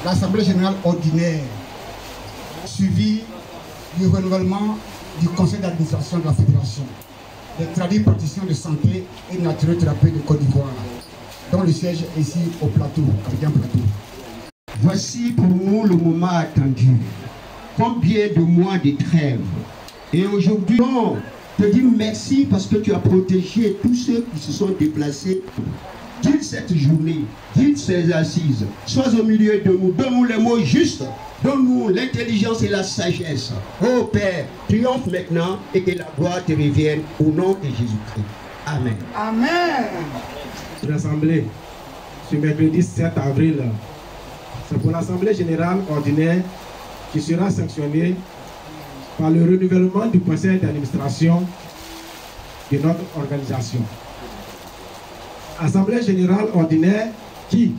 l'Assemblée générale ordinaire, suivie du renouvellement du conseil d'administration de la Fédération des tradis praticiens de santé et naturothérapeutes de Côte d'Ivoire, dont le siège est ici au plateau, Abidjan Plateau. Voici pour nous le moment attendu. Combien de mois de trêve. Et aujourd'hui, on te dit merci parce que tu as protégé tous ceux qui se sont déplacés. Dis cette journée, dis ces assises. Sois au milieu de nous, donne-nous les mots justes, donne-nous l'intelligence et la sagesse. Ô Père, triomphe maintenant et que la gloire te revienne au nom de Jésus-Christ. Amen. Amen. L'Assemblée, ce mercredi 7 avril, c'est pour l'Assemblée générale ordinaire qui sera sanctionnée par le renouvellement du conseil d'administration de notre organisation. Assemblée générale ordinaire qui,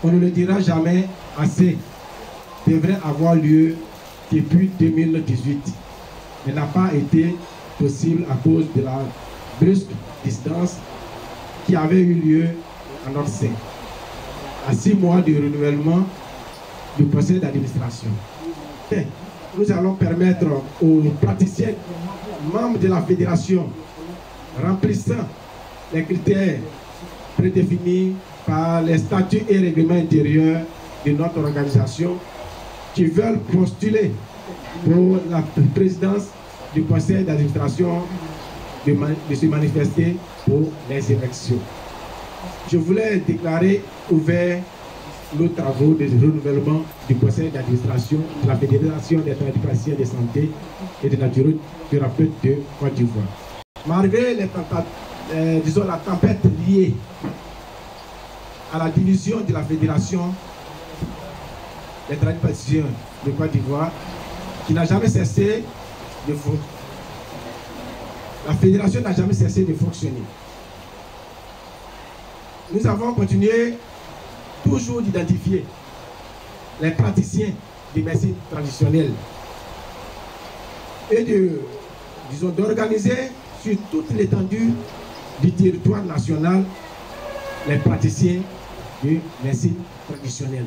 on ne le dira jamais assez, devrait avoir lieu depuis 2018, mais n'a pas été possible à cause de la brusque distance qui avait eu lieu à notre sein. À 6 mois du renouvellement du conseil d'administration. Nous allons permettre aux praticiens membres de la fédération remplissant les critères prédéfinis par les statuts et règlements intérieurs de notre organisation qui veulent postuler pour la présidence du conseil d'administration de se manifester pour les élections. Je voulais déclarer ouvert nos travaux de renouvellement du conseil d'administration de la Fédération des praticiens de santé et de naturothérapeutes de Côte d'Ivoire. Malgré la tempête liée à la division de la Fédération des praticiens de Côte d'Ivoire, qui n'a jamais cessé de fonctionner. La fédération n'a jamais cessé de fonctionner. Nous avons continué toujours d'identifier les praticiens de médecine traditionnelle et d'organiser sur toute l'étendue du territoire national les praticiens de médecine traditionnelle.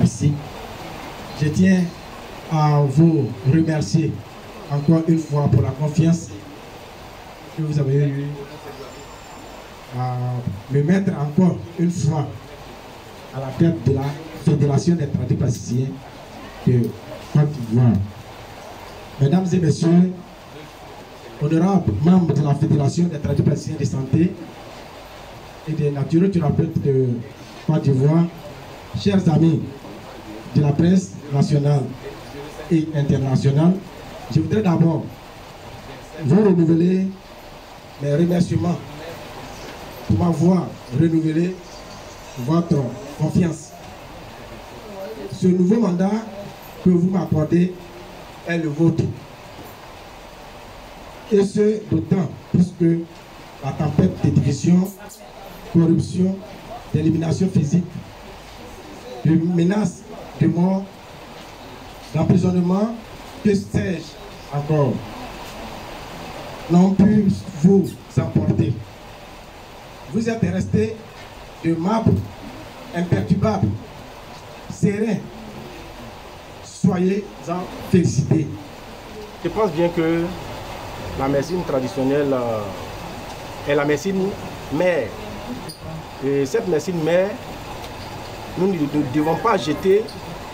Ici, je tiens à vous remercier encore une fois pour la confiance que vous avez eu à me mettre encore une fois à la tête de la Fédération des praticiens de Côte d'Ivoire. Mesdames et messieurs, honorables membres de la Fédération des praticiens de santé et des naturothérapeutes de Côte d'Ivoire, chers amis de la presse nationale et internationale, je voudrais d'abord vous renouveler mes remerciements pour m'avoir renouvelé votre confiance. Ce nouveau mandat que vous m'accordez est le vôtre. Et ce, d'autant plus que la tempête de division, corruption, d'élimination physique, de menaces de mort, d'emprisonnement, que sais-je encore, n'ont pu vous emporter. Vous êtes restés de marbre, imperturbables, sereins. Soyez-en félicités. Je pense bien que la médecine traditionnelle est la médecine mère. Et cette médecine mère, nous ne devons pas jeter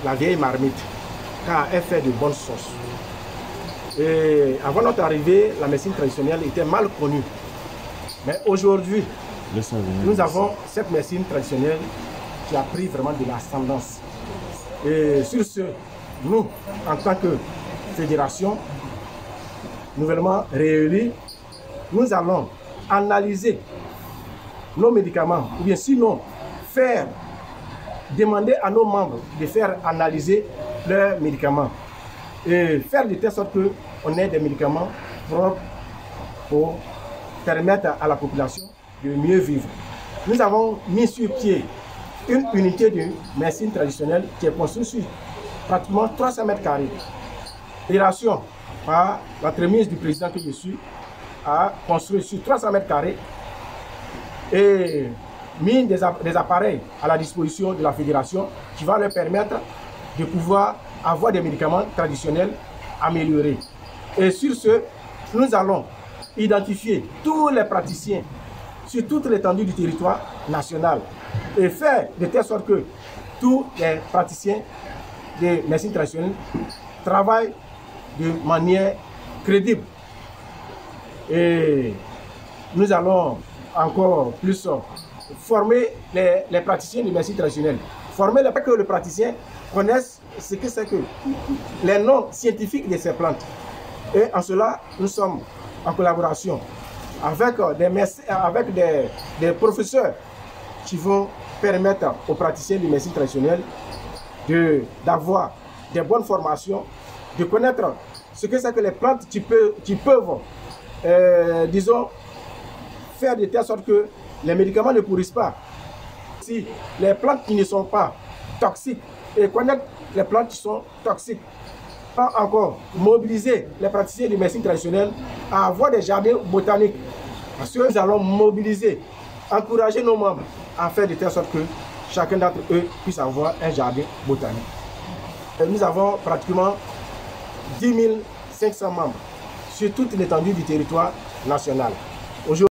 la vieille marmite, car elle fait de bonnes sauces. Et avant notre arrivée, la médecine traditionnelle était mal connue. Mais aujourd'hui, nous avons cette médecine traditionnelle qui a pris vraiment de l'ascendance. Et sur ce, nous, en tant que fédération, nouvellement réunie, nous allons analyser nos médicaments, ou bien sinon, demander à nos membres de faire analyser leurs médicaments et faire de telle sorte qu'on ait des médicaments propres pour permettre à la population de mieux vivre. Nous avons mis sur pied une unité de médecine traditionnelle qui est construite sur pratiquement 300 mètres carrés. La fédération, par l'entremise du président que je suis, a construit sur 300 mètres carrés et mis des appareils à la disposition de la fédération qui va leur permettre de pouvoir avoir des médicaments traditionnels améliorés. Et sur ce, nous allons identifier tous les praticiens sur toute l'étendue du territoire national et faire de telle sorte que tous les praticiens de médecine traditionnelle travaillent de manière crédible. Et nous allons encore plus former les praticiens de médecine traditionnelle. Former que le praticien connaisse ce que c'est que les noms scientifiques de ces plantes. Et en cela, nous sommes en collaboration avec des professeurs qui vont permettre aux praticiens de médecine traditionnelle d'avoir des bonnes formations, de connaître ce que c'est que les plantes qui peuvent disons, faire de telle sorte que les médicaments ne pourrissent pas. Si les plantes qui ne sont pas toxiques, et connaître les plantes qui sont toxiques, pas encore mobiliser les praticiens de médecine traditionnelle à avoir des jardins botaniques. Parce que nous allons mobiliser, encourager nos membres à faire de telle sorte que chacun d'entre eux puisse avoir un jardin botanique. Et nous avons pratiquement 10 500 membres sur toute l'étendue du territoire national.